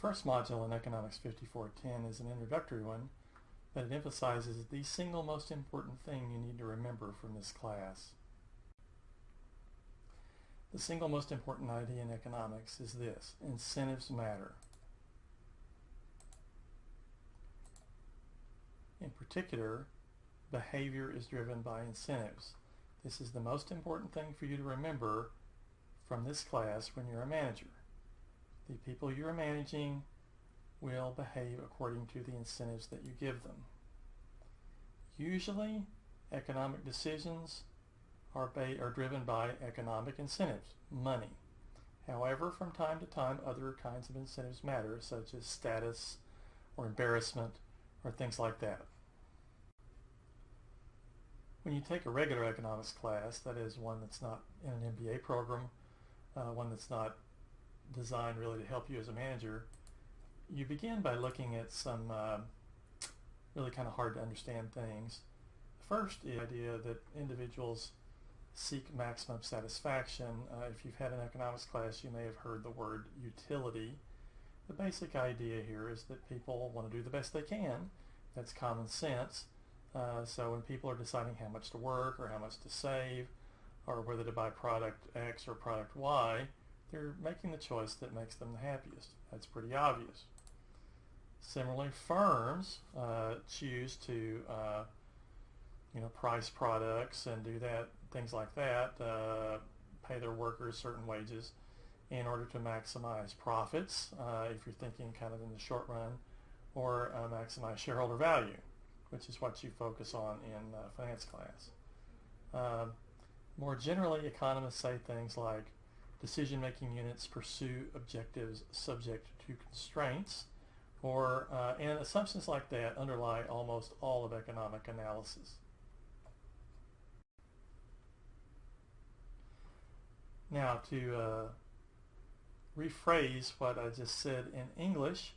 first module in Economics 5410 is an introductory one, but it emphasizes the single most important thing you need to remember from this class. The single most important idea in economics is this: incentives matter. In particular, behavior is driven by incentives. This is the most important thing for you to remember from this class when you're a manager. The people you're managing will behave according to the incentives that you give them. Usually, economic decisions are driven by economic incentives, money. However, from time to time, other kinds of incentives matter, such as status or embarrassment or things like that. When you take a regular economics class, that is one that's not in an MBA program, one that's not designed really to help you as a manager, you begin by looking at some really kind of hard to understand things. First is the idea that individuals seek maximum satisfaction. If you've had an economics class, you may have heard the word utility. The basic idea here is that people want to do the best they can. That's common sense. So when people are deciding how much to work or how much to save or whether to buy product X or product Y, they're making the choice that makes them the happiest. That's pretty obvious. Similarly, firms choose to price products and do things like that, pay their workers certain wages in order to maximize profits, if you're thinking kind of in the short run, or maximize shareholder value, which is what you focus on in finance class. More generally, economists say things like decision-making units pursue objectives subject to constraints, and assumptions like that underlie almost all of economic analysis. Now, to rephrase what I just said in English,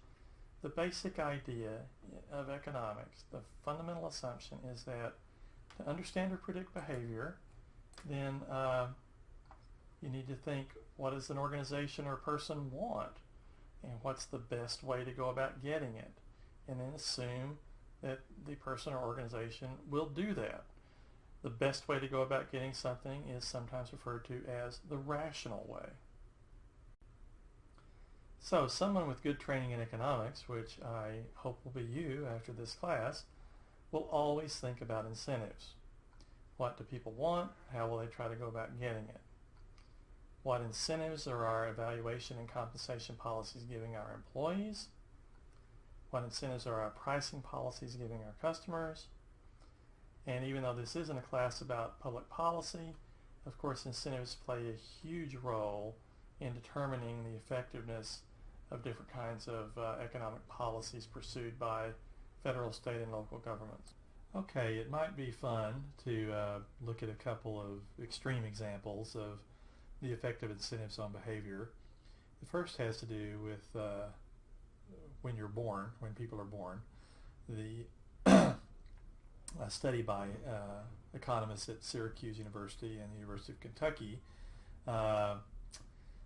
the basic idea of economics, the fundamental assumption is that to understand or predict behavior, then you need to think, what does an organization or person want? And what's the best way to go about getting it? And then assume that the person or organization will do that. The best way to go about getting something is sometimes referred to as the rational way. So someone with good training in economics, which I hope will be you after this class, will always think about incentives. What do people want? How will they try to go about getting it? What incentives are our evaluation and compensation policies giving our employees? What incentives are our pricing policies giving our customers? And even though this isn't a class about public policy, of course incentives play a huge role in determining the effectiveness of different kinds of economic policies pursued by federal, state, and local governments. Okay, it might be fun to look at a couple of extreme examples of the effect of incentives on behavior. The first has to do with when you're born, when people are born. A study by economists at Syracuse University and the University of Kentucky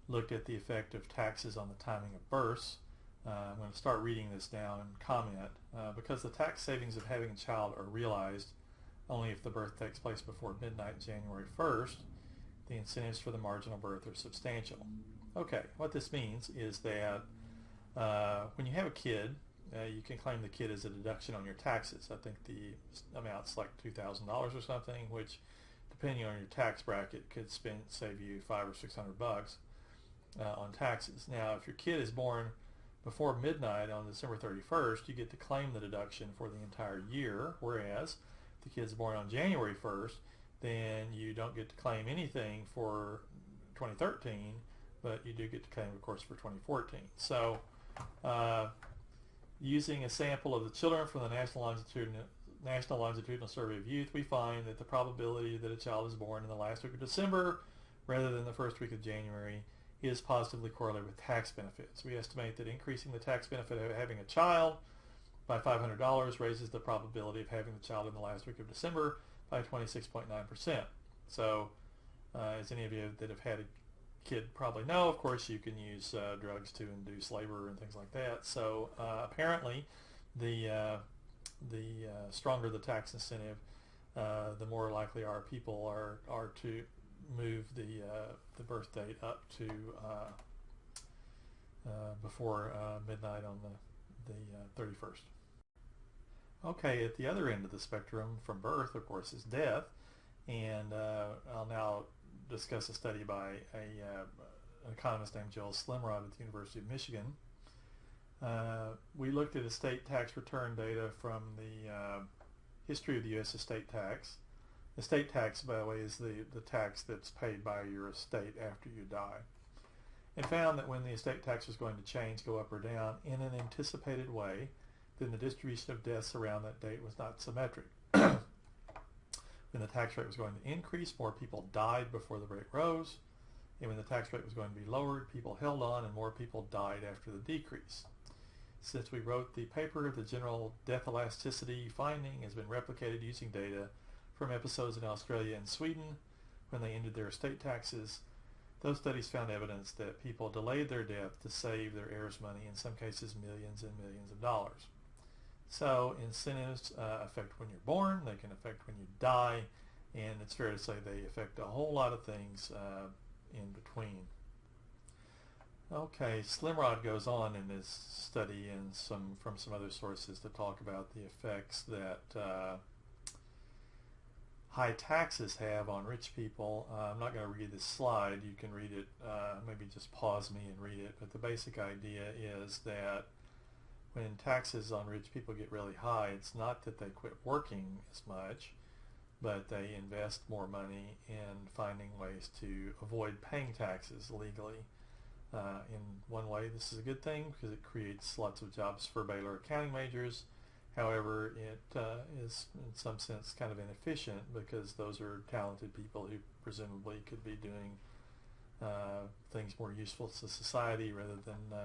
looked at the effect of taxes on the timing of births. I'm going to start reading this now and comment. Because the tax savings of having a child are realized only if the birth takes place before midnight January 1st, the incentives for the marginal birth are substantial. Okay, what this means is that when you have a kid, you can claim the kid as a deduction on your taxes. I think the amount's like $2,000 or something, which, depending on your tax bracket, could save you $500 or $600 on taxes. Now, if your kid is born before midnight on December 31st, you get to claim the deduction for the entire year, whereas if the kid's born on January 1st, then you don't get to claim anything for 2013, but you do get to claim, of course, for 2014. So, using a sample of the children from the National Longitudinal Survey of Youth, we find that the probability that a child is born in the last week of December rather than the first week of January is positively correlated with tax benefits. We estimate that increasing the tax benefit of having a child by $500 raises the probability of having the child in the last week of December by 26.9%. So, as any of you that have had kid probably know, of course, you can use drugs to induce labor and things like that. So apparently, the stronger the tax incentive, the more likely our people are to move the birth date up to before midnight on the 31st. Okay, at the other end of the spectrum from birth, of course, is death, and I'll now discuss a study by an economist named Joel Slimrod at the University of Michigan. We looked at estate tax return data from the history of the U.S. estate tax. Estate tax, by the way, is the tax that's paid by your estate after you die, and found that when the estate tax was going to change, go up or down in an anticipated way, then the distribution of deaths around that date was not symmetric. When the tax rate was going to increase, more people died before the rate rose, and when the tax rate was going to be lowered, people held on and more people died after the decrease. Since we wrote the paper, the general death elasticity finding has been replicated using data from episodes in Australia and Sweden when they ended their estate taxes. Those studies found evidence that people delayed their death to save their heirs money, in some cases millions and millions of dollars. So incentives affect when you're born, they can affect when you die, and it's fair to say they affect a whole lot of things in between. Okay, Slimrod goes on in his study and from some other sources to talk about the effects that high taxes have on rich people. I'm not going to read this slide. You can read it, maybe just pause me and read it, but the basic idea is that when taxes on rich people get really high, it's not that they quit working as much, but they invest more money in finding ways to avoid paying taxes legally. In one way, this is a good thing because it creates lots of jobs for Baylor accounting majors. However, it is in some sense kind of inefficient because those are talented people who presumably could be doing things more useful to society rather than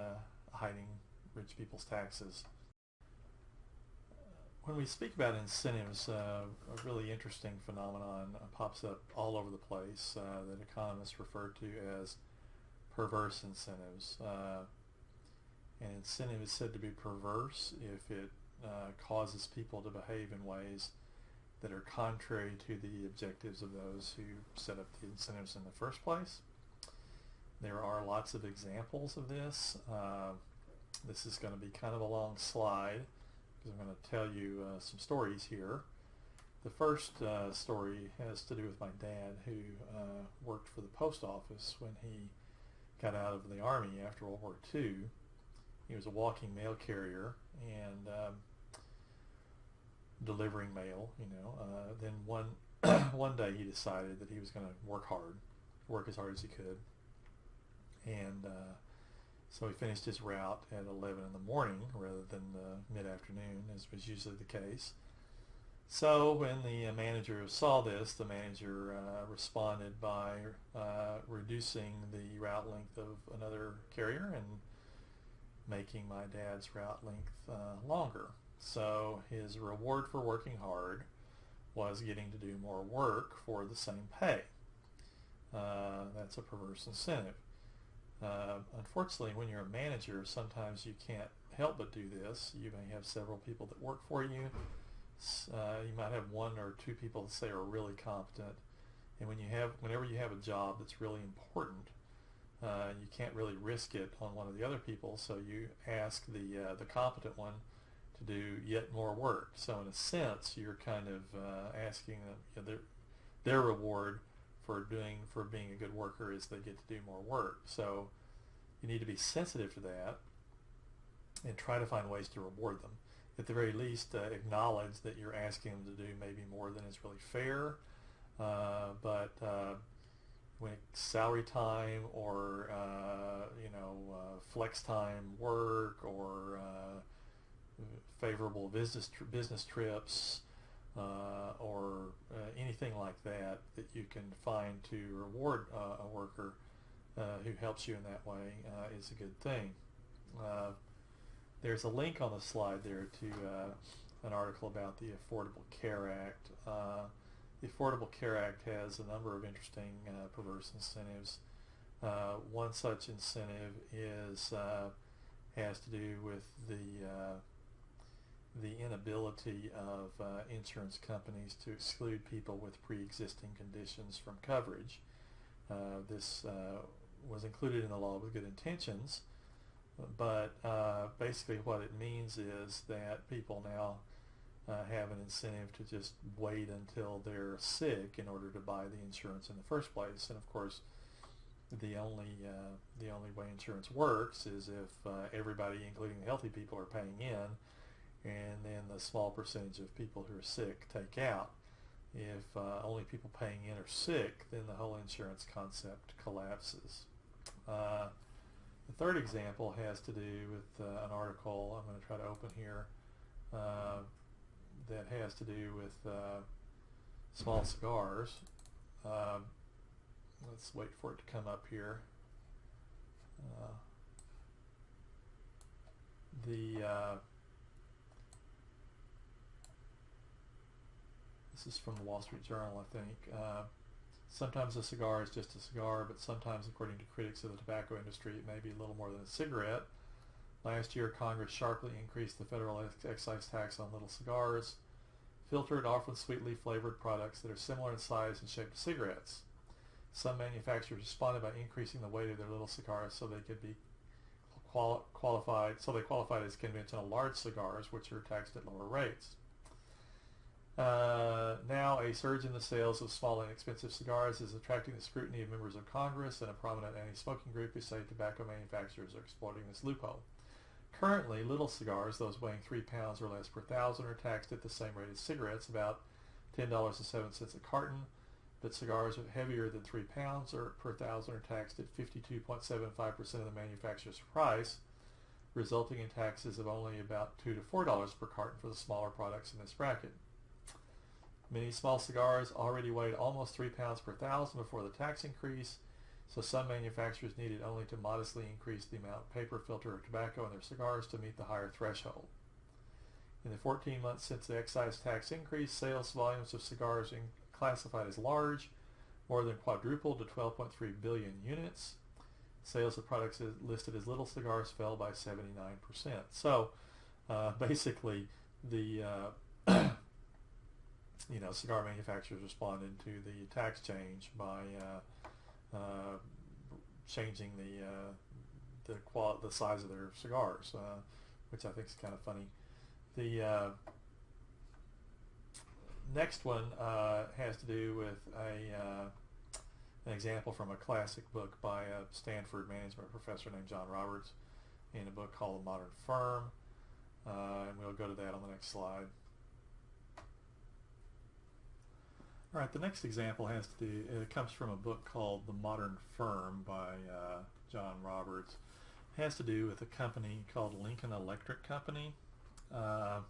hiding rich people's taxes. When we speak about incentives, a really interesting phenomenon pops up all over the place that economists refer to as perverse incentives. An incentive is said to be perverse if it causes people to behave in ways that are contrary to the objectives of those who set up the incentives in the first place. There are lots of examples of this. This is going to be kind of a long slide because I'm going to tell you some stories here. The first story has to do with my dad, who worked for the post office when he got out of the Army after World War II. He was a walking mail carrier and delivering mail, then one day he decided that he was going to work as hard as he could. And so he finished his route at 11 in the morning rather than mid-afternoon, as was usually the case. So when the manager saw this, the manager responded by reducing the route length of another carrier and making my dad's route length longer. So his reward for working hard was getting to do more work for the same pay. That's a perverse incentive. Unfortunately, when you're a manager, sometimes you can't help but do this. You may have several people that work for you. You might have one or two people that say are really competent, and whenever you have a job that's really important, you can't really risk it on one of the other people, so you ask the competent one to do yet more work. So in a sense, you're kind of asking them, their reward for being a good worker is they get to do more work. So you need to be sensitive to that and try to find ways to reward them. At the very least, acknowledge that you're asking them to do maybe more than is really fair, but when it's salary time or flex time work or favorable business trips or anything like that you can find to reward a worker who helps you in that way is a good thing. There's a link on the slide there to an article about the Affordable Care Act. The Affordable Care Act has a number of interesting perverse incentives. One such incentive has to do with the inability of insurance companies to exclude people with pre-existing conditions from coverage. This was included in the law with good intentions, but basically what it means is that people now have an incentive to just wait until they're sick in order to buy the insurance in the first place. And of course, the only way insurance works is if everybody, including the healthy people, are paying in, and then the small percentage of people who are sick take out. If only people paying in are sick, then the whole insurance concept collapses. The third example has to do with an article I'm going to try to open here that has to do with small cigars. Let's wait for it to come up here. This is from the Wall Street Journal, I think. Sometimes a cigar is just a cigar, but sometimes, according to critics of the tobacco industry, it may be a little more than a cigarette. Last year, Congress sharply increased the federal excise tax on little cigars, filtered, often sweetly flavored products that are similar in size and shape to cigarettes. Some manufacturers responded by increasing the weight of their little cigars so they could be qualified as conventional large cigars, which are taxed at lower rates. Now a surge in the sales of small and inexpensive cigars is attracting the scrutiny of members of Congress and a prominent anti-smoking group who say tobacco manufacturers are exploiting this loophole. Currently, little cigars, those weighing 3 pounds or less per thousand, are taxed at the same rate as cigarettes, about $10.07 a carton, but cigars heavier than 3 pounds or per thousand are taxed at 52.75% of the manufacturer's price, resulting in taxes of only about $2 to $4 per carton for the smaller products in this bracket. Many small cigars already weighed almost 3 pounds per thousand before the tax increase, so some manufacturers needed only to modestly increase the amount of paper, filter, or tobacco in their cigars to meet the higher threshold. In the 14 months since the excise tax increase, sales volumes of cigars classified as large more than quadrupled to 12.3 billion units. Sales of products listed as little cigars fell by 79%. So basically the cigar manufacturers responded to the tax change by changing the size of their cigars, which I think is kind of funny. The next one has to do with an example from a classic book by a Stanford management professor named John Roberts in a book called The Modern Firm, and we'll go to that on the next slide. All right, the next example it comes from a book called The Modern Firm by John Roberts. It has to do with a company called Lincoln Electric Company. I'll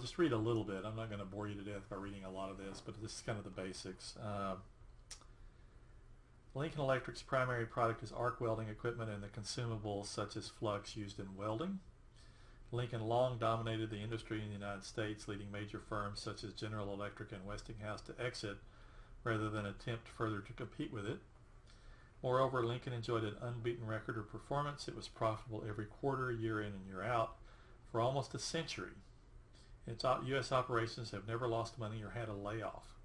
just read a little bit. I'm not going to bore you to death by reading a lot of this, but this is kind of the basics. Lincoln Electric's primary product is arc welding equipment and the consumables such as flux used in welding. Lincoln long dominated the industry in the United States, leading major firms such as General Electric and Westinghouse to exit rather than attempt further to compete with it. Moreover, Lincoln enjoyed an unbeaten record of performance. It was profitable every quarter, year in and year out, for almost a century. Its U.S. operations have never lost money or had a layoff.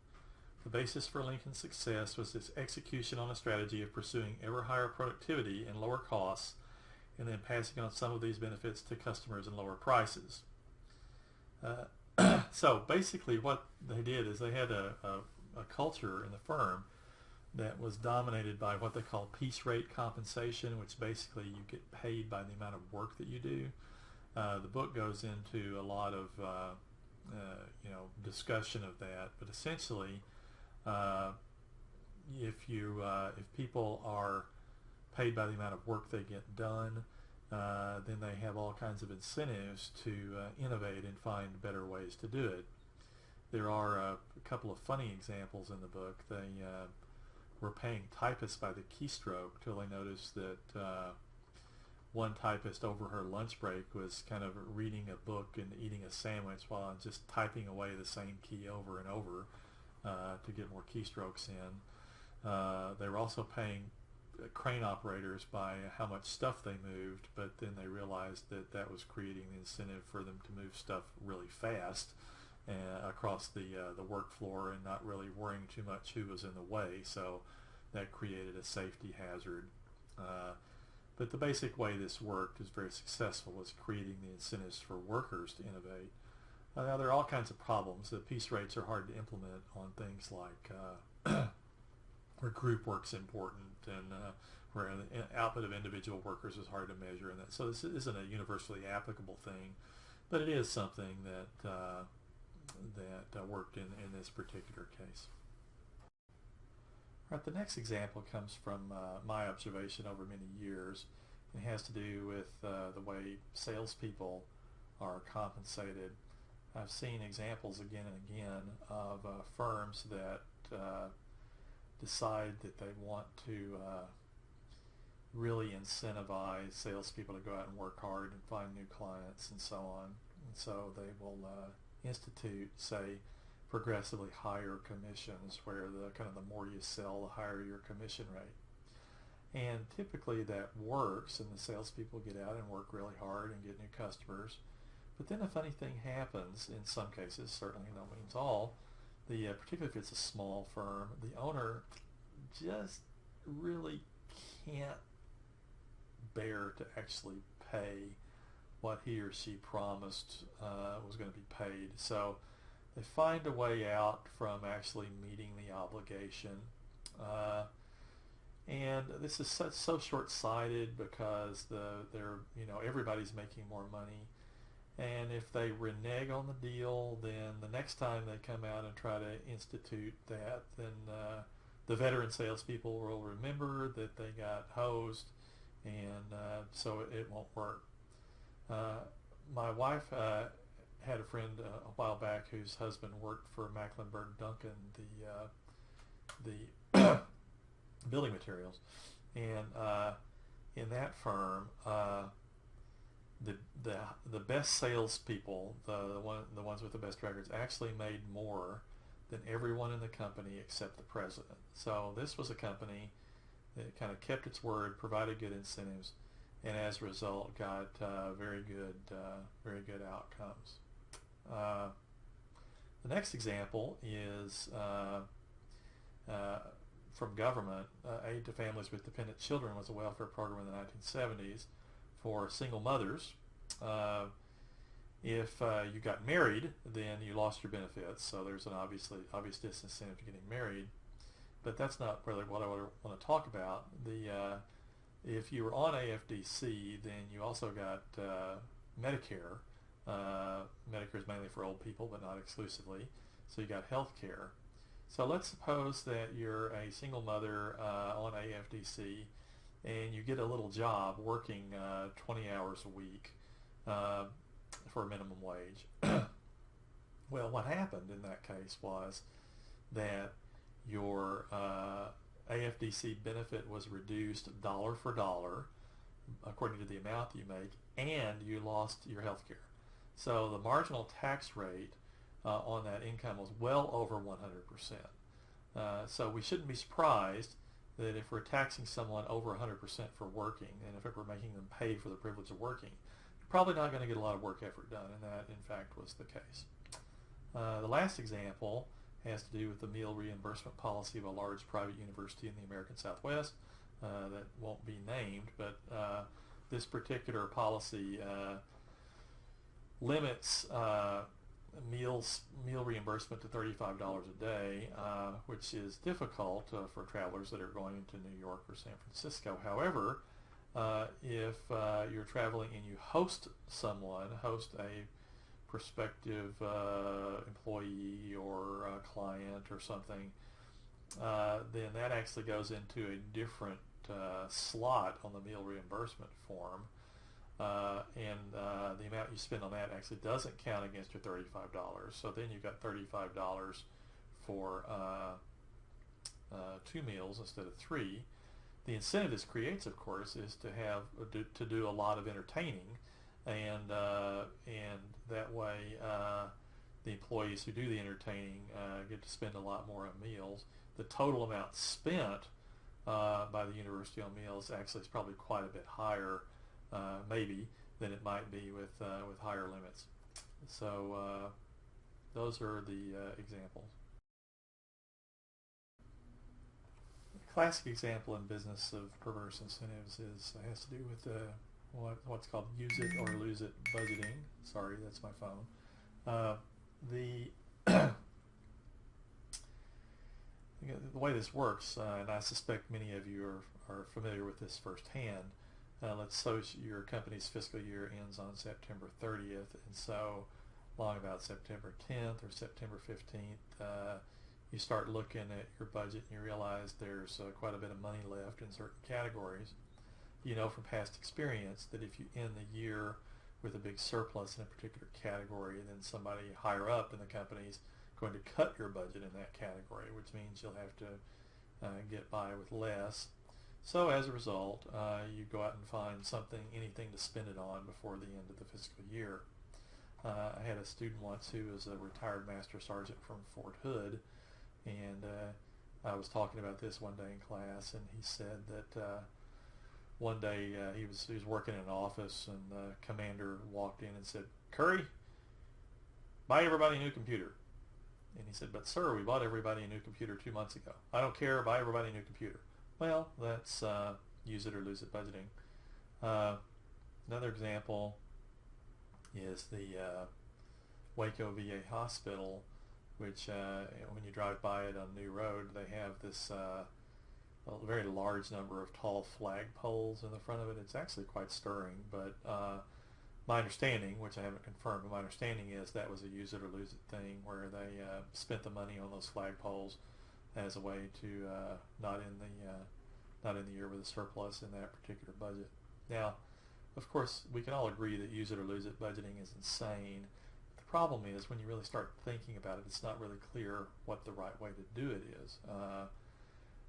The basis for Lincoln's success was its execution on a strategy of pursuing ever higher productivity and lower costs, and then passing on some of these benefits to customers and lower prices. So basically what they did is they had a culture in the firm that was dominated by what they call piece rate compensation, which basically you get paid by the amount of work that you do. The book goes into a lot of discussion of that, but essentially if people are paid by the amount of work they get done, then they have all kinds of incentives to innovate and find better ways to do it. There are a couple of funny examples in the book. They were paying typists by the keystroke till they noticed that one typist over her lunch break was kind of reading a book and eating a sandwich while just typing away the same key over and over to get more keystrokes in. They were also paying crane operators by how much stuff they moved, but then they realized that that was creating the incentive for them to move stuff really fast across the work floor and not really worrying too much who was in the way. So that created a safety hazard. But the basic way this worked is very successful, was creating the incentives for workers to innovate. Now there are all kinds of problems. The piece rates are hard to implement on things like where group work's important and where the output of individual workers is hard to measure. And that, so this isn't a universally applicable thing, but it is something that worked in this particular case. All right, the next example comes from my observation over many years. It has to do with the way salespeople are compensated. I've seen examples again and again of firms that decide that they want to really incentivize salespeople to go out and work hard and find new clients and so on. And so they will institute, say, progressively higher commissions, where the more you sell, the higher your commission rate. And typically that works, and the salespeople get out and work really hard and get new customers. But then a funny thing happens in some cases, certainly no means all. Particularly if it's a small firm, the owner just really can't bear to actually pay what he or she promised was going to be paid. So they find a way out from actually meeting the obligation. And this is so short-sighted because everybody's making more money. And if they renege on the deal, then the next time they come out and try to institute that, then the veteran salespeople will remember that they got hosed, and so it won't work. My wife had a friend a while back whose husband worked for Mecklenburg Duncan, the building materials, and in that firm, the best salespeople, the ones with the best records, actually made more than everyone in the company except the president. So this was a company that kind of kept its word, provided good incentives, and as a result got very good outcomes. The next example is from government. Aid to Families with Dependent Children was a welfare program in the 1970s for single mothers. If you got married, then you lost your benefits, so there's an obvious disincentive to getting married. But that's not really what I want to talk about. If you were on AFDC, then you also got Medicare. Medicare is mainly for old people, but not exclusively. So you got health care. So let's suppose that you're a single mother on AFDC, and you get a little job working 20 hours a week for a minimum wage. Well, what happened in that case was that your AFDC benefit was reduced dollar for dollar according to the amount that you make, and you lost your health care. So the marginal tax rate on that income was well over 100%. So we shouldn't be surprised that if we're taxing someone over 100% for working, and if we're making them pay for the privilege of working, you're probably not going to get a lot of work effort done, and that in fact was the case. The last example has to do with the meal reimbursement policy of a large private university in the American Southwest that won't be named, but this particular policy limits meal reimbursement to $35 a day, which is difficult for travelers that are going into New York or San Francisco. However, if you're traveling and you host a prospective employee or a client or something, then that actually goes into a different slot on the meal reimbursement form. And the amount you spend on that actually doesn't count against your $35. So then you've got $35 for 2 meals instead of 3. The incentive this creates, of course, is to do a lot of entertaining, and that way the employees who do the entertaining get to spend a lot more on meals. The total amount spent by the university on meals actually is probably quite a bit higher, maybe, than it might be with higher limits. So those are the examples. A classic example in business of perverse incentives has to do with what's called use it or lose it budgeting. Sorry, that's my phone. The the way this works, and I suspect many of you are familiar with this firsthand. Let's suppose your company's fiscal year ends on September 30th, and so along about September 10th or September 15th, you start looking at your budget and you realize there's quite a bit of money left in certain categories. You know from past experience that if you end the year with a big surplus in a particular category, then somebody higher up in the company is going to cut your budget in that category, which means you'll have to get by with less. So as a result, you go out and find anything to spend it on before the end of the fiscal year. I had a student once who was a retired master sergeant from Fort Hood, and I was talking about this one day in class, and he said that one day he was working in an office, and the commander walked in and said, "Curry, buy everybody a new computer." And he said, "But sir, we bought everybody a new computer 2 months ago." "I don't care, buy everybody a new computer." Well, that's use it or lose it budgeting. Another example is the Waco VA Hospital, which when you drive by it on New Road, they have this a very large number of tall flag poles in the front of it. It's actually quite stirring, but my understanding, which I haven't confirmed, but my understanding is that was a use it or lose it thing where they spent the money on those flag poles as a way to not end the year with a surplus in that particular budget. Now, of course, we can all agree that use it or lose it budgeting is insane. The problem is when you really start thinking about it, it's not really clear what the right way to do it is.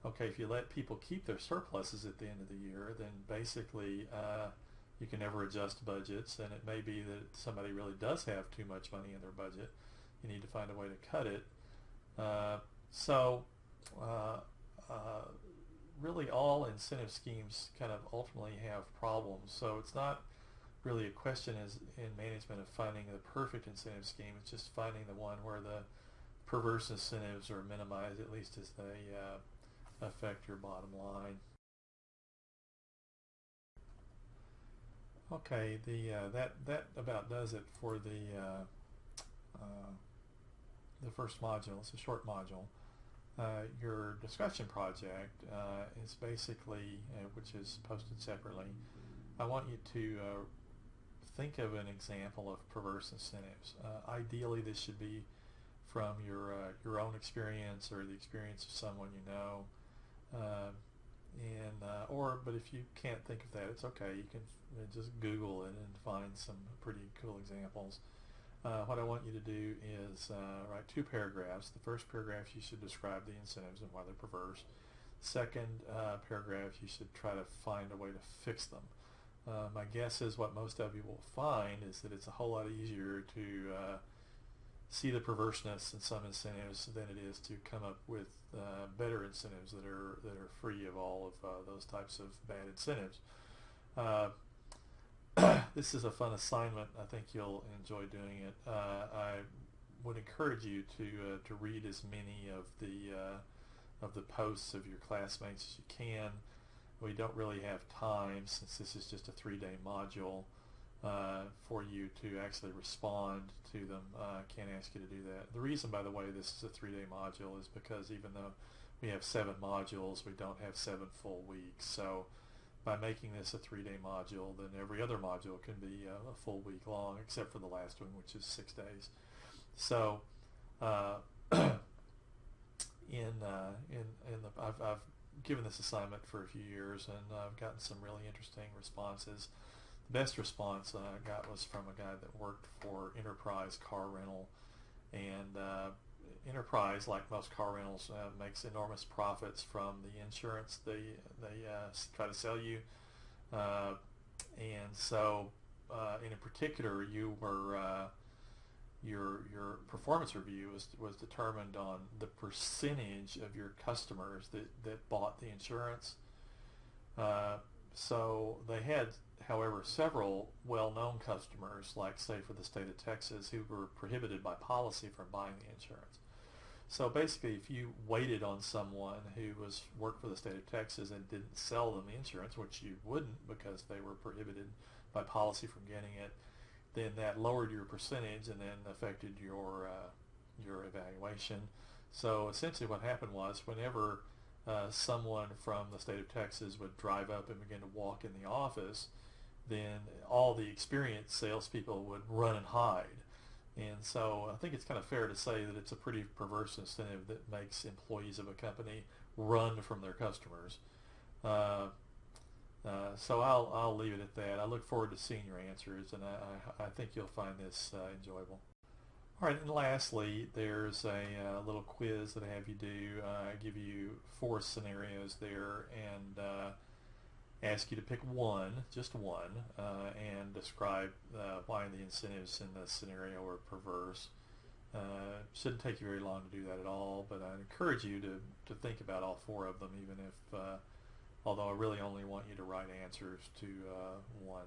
Okay, if you let people keep their surpluses at the end of the year, then basically you can never adjust budgets, and it may be that somebody really does have too much money in their budget. You need to find a way to cut it. Really all incentive schemes kind of ultimately have problems. So it's not really a question in management of finding the perfect incentive scheme. It's just finding the one where the perverse incentives are minimized, at least as they affect your bottom line. Okay, that about does it for the first module. It's a short module. Your discussion project is basically, which is posted separately, I want you to think of an example of perverse incentives. Ideally, this should be from your own experience or the experience of someone you know. But if you can't think of that, it's okay. You can just Google it and find some pretty cool examples. What I want you to do is write 2 paragraphs. The first paragraph you should describe the incentives and why they're perverse. Second paragraph you should try to find a way to fix them. My guess is what most of you will find is that it's a whole lot easier to see the perverseness in some incentives than it is to come up with better incentives that are free of all of those types of bad incentives. This is a fun assignment. I think you'll enjoy doing it. I would encourage you to read as many of the posts of your classmates as you can. We don't really have time, since this is just a 3-day module, for you to actually respond to them. I can't ask you to do that. The reason, by the way, this is a 3-day module is because even though we have 7 modules, we don't have 7 full weeks. So by making this a 3-day module, then every other module can be a full week long, except for the last one, which is 6 days. So I've given this assignment for a few years, and I've gotten some really interesting responses. The best response I got was from a guy that worked for Enterprise Car Rental, and Enterprise, like most car rentals, makes enormous profits from the insurance they try to sell you, and so in particular, you were your performance review was determined on the percentage of your customers that bought the insurance. So they had, however, several well-known customers, like say for the state of Texas, who were prohibited by policy from buying the insurance. So basically, if you waited on someone who worked for the state of Texas and didn't sell them the insurance, which you wouldn't because they were prohibited by policy from getting it, then that lowered your percentage and then affected your evaluation. So essentially what happened was whenever someone from the state of Texas would drive up and begin to walk in the office, then all the experienced salespeople would run and hide. And so I think it's kind of fair to say that it's a pretty perverse incentive that makes employees of a company run from their customers. So I'll leave it at that. I look forward to seeing your answers, and I think you'll find this enjoyable. All right, and lastly, there's a little quiz that I have you do. I give you 4 scenarios there and ask you to pick one, just one, and describe why the incentives in the scenario are perverse. Shouldn't take you very long to do that at all, but I encourage you to think about all 4 of them, even if, although I really only want you to write answers to one.